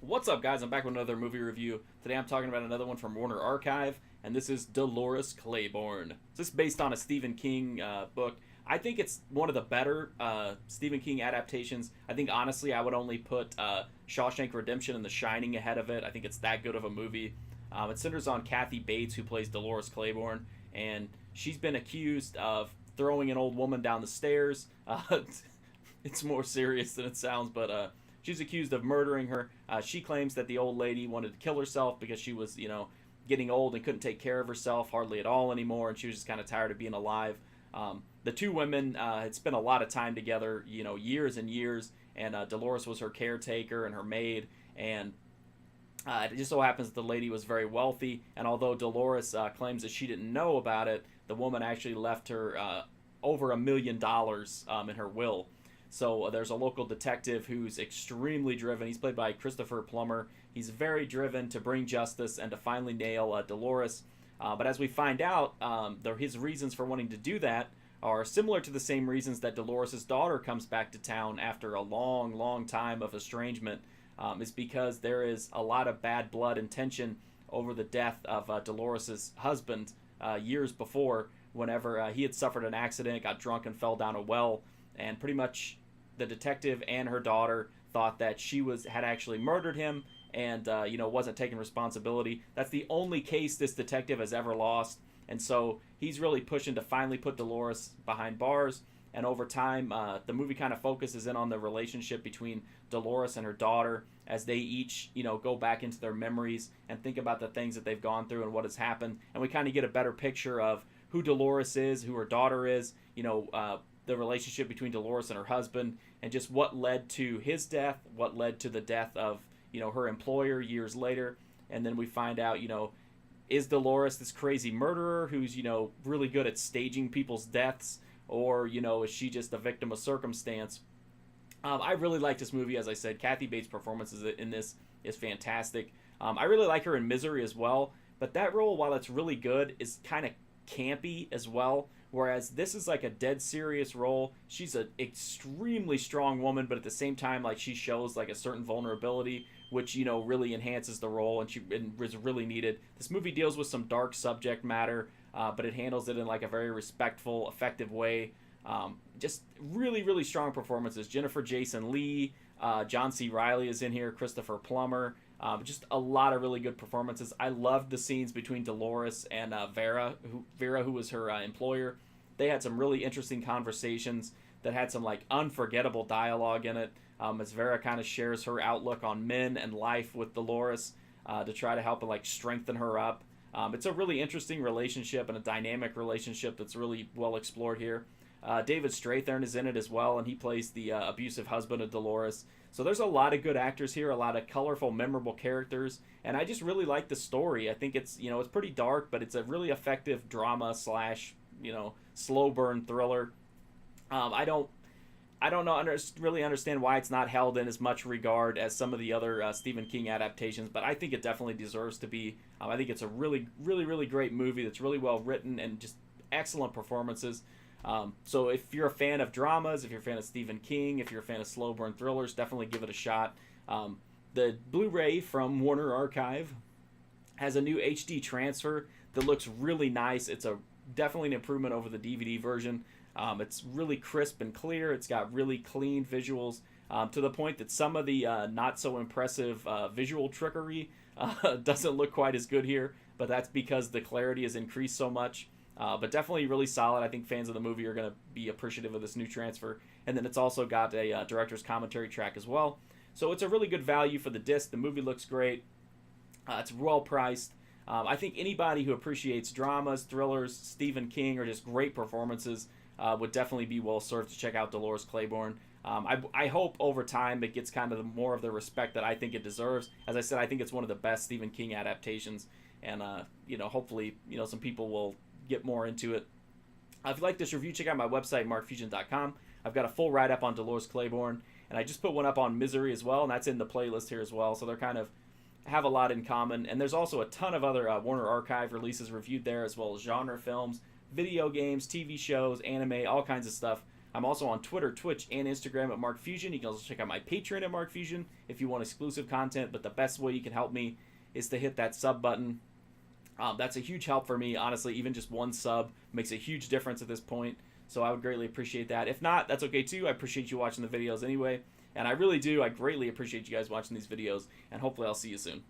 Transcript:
What's up, guys? I'm back with another movie review. Today I'm talking about another one from Warner Archive, and this is Dolores Claiborne. This is based on a Stephen King book. I think it's one of the better Stephen King adaptations. I think, honestly, I would only put Shawshank Redemption and The Shining ahead of it. I think it's that good of a movie. It centers on Kathy Bates, who plays Dolores Claiborne, and she's been accused of throwing an old woman down the stairs. It's more serious than it sounds, but she's accused of murdering her. She claims that the old lady wanted to kill herself because she was, getting old and couldn't take care of herself hardly at all anymore, and she was just kind of tired of being alive. The two women had spent a lot of time together, years and years, and Dolores was her caretaker and her maid, and it just so happens that the lady was very wealthy, and although Dolores claims that she didn't know about it, the woman actually left her over $1 million in her will. So there's a local detective who's extremely driven. He's played by Christopher Plummer. He's very driven to bring justice and to finally nail Dolores. But as we find out, his reasons for wanting to do that are similar to the same reasons that Dolores' daughter comes back to town after a long, long time of estrangement. Is because there is a lot of bad blood and tension over the death of Dolores' husband years before, whenever he had suffered an accident, got drunk, and fell down a well. And pretty much the detective and her daughter thought that she had actually murdered him and wasn't taking responsibility. That's the only case this detective has ever lost, and so he's really pushing to finally put Dolores behind bars. And over time, the movie kind of focuses in on the relationship between Dolores and her daughter as they each, go back into their memories and think about the things that they've gone through and what has happened. And we kind of get a better picture of who Dolores is, who her daughter is, the relationship between Dolores and her husband, and just what led to his death, what led to the death of, her employer years later. And then we find out, is Dolores this crazy murderer who's, really good at staging people's deaths, or, is she just a victim of circumstance? I really like this movie, as I said. Kathy Bates' performance in this is fantastic. I really like her in Misery as well, but that role, while it's really good, is kind of campy as well. Whereas this is like a dead serious role. She's an extremely strong woman, but at the same time, like, she shows like a certain vulnerability, which really enhances the role, and was really needed. This movie deals with some dark subject matter, but it handles it in like a very respectful, effective way. Just really, really strong performances. Jennifer Jason Leigh, John C. Reilly is in here, Christopher Plummer. Just a lot of really good performances. I loved the scenes between Dolores and Vera, who was her employer. They had some really interesting conversations that had some like unforgettable dialogue in it. As Vera kind of shares her outlook on men and life with Dolores to try to help and like strengthen her up. It's a really interesting relationship and a dynamic relationship that's really well explored here. David Strathairn is in it as well, and he plays the abusive husband of Dolores. So there's a lot of good actors here, a lot of colorful, memorable characters, and I just really like the story. I think it's it's pretty dark, but it's a really effective drama slash slow burn thriller. I don't really understand why it's not held in as much regard as some of the other Stephen King adaptations, but I think it definitely deserves to be. I think it's a really, really, really great movie that's really well written and just excellent performances. So if you're a fan of dramas, if you're a fan of Stephen King, if you're a fan of slow burn thrillers, definitely give it a shot. The Blu-ray from Warner Archive has a new HD transfer that looks really nice. It's definitely an improvement over the DVD version. It's really crisp and clear. It's got really clean visuals, to the point that some of the not so impressive visual trickery doesn't look quite as good here, but that's because the clarity has increased so much. But definitely really solid. I think fans of the movie are going to be appreciative of this new transfer. And then it's also got a director's commentary track as well. So it's a really good value for the disc. The movie looks great. It's well priced. I think anybody who appreciates dramas, thrillers, Stephen King, or just great performances would definitely be well served to check out Dolores Claiborne. I hope over time it gets kind of more of the respect that I think it deserves. As I said, I think it's one of the best Stephen King adaptations. And, hopefully, some people will get more into it. If you like this review, check out my website, markfusion.com. I've got a full write-up on Dolores Claiborne, and I just put one up on Misery as well, and that's in the playlist here as well, so they're kind of have a lot in common. And there's also a ton of other Warner Archive releases reviewed there, as well as genre films, video games, TV shows, anime, all kinds of stuff. I'm also on Twitter, Twitch, and Instagram at Mark Fusion. You can also check out my Patreon at Mark Fusion if you want exclusive content. But the best way you can help me is to hit that sub button. That's a huge help for me, honestly. Even just one sub makes a huge difference at this point. So I would greatly appreciate that. If not, that's okay too. I appreciate you watching the videos anyway. And I really do. I greatly appreciate you guys watching these videos. And hopefully I'll see you soon.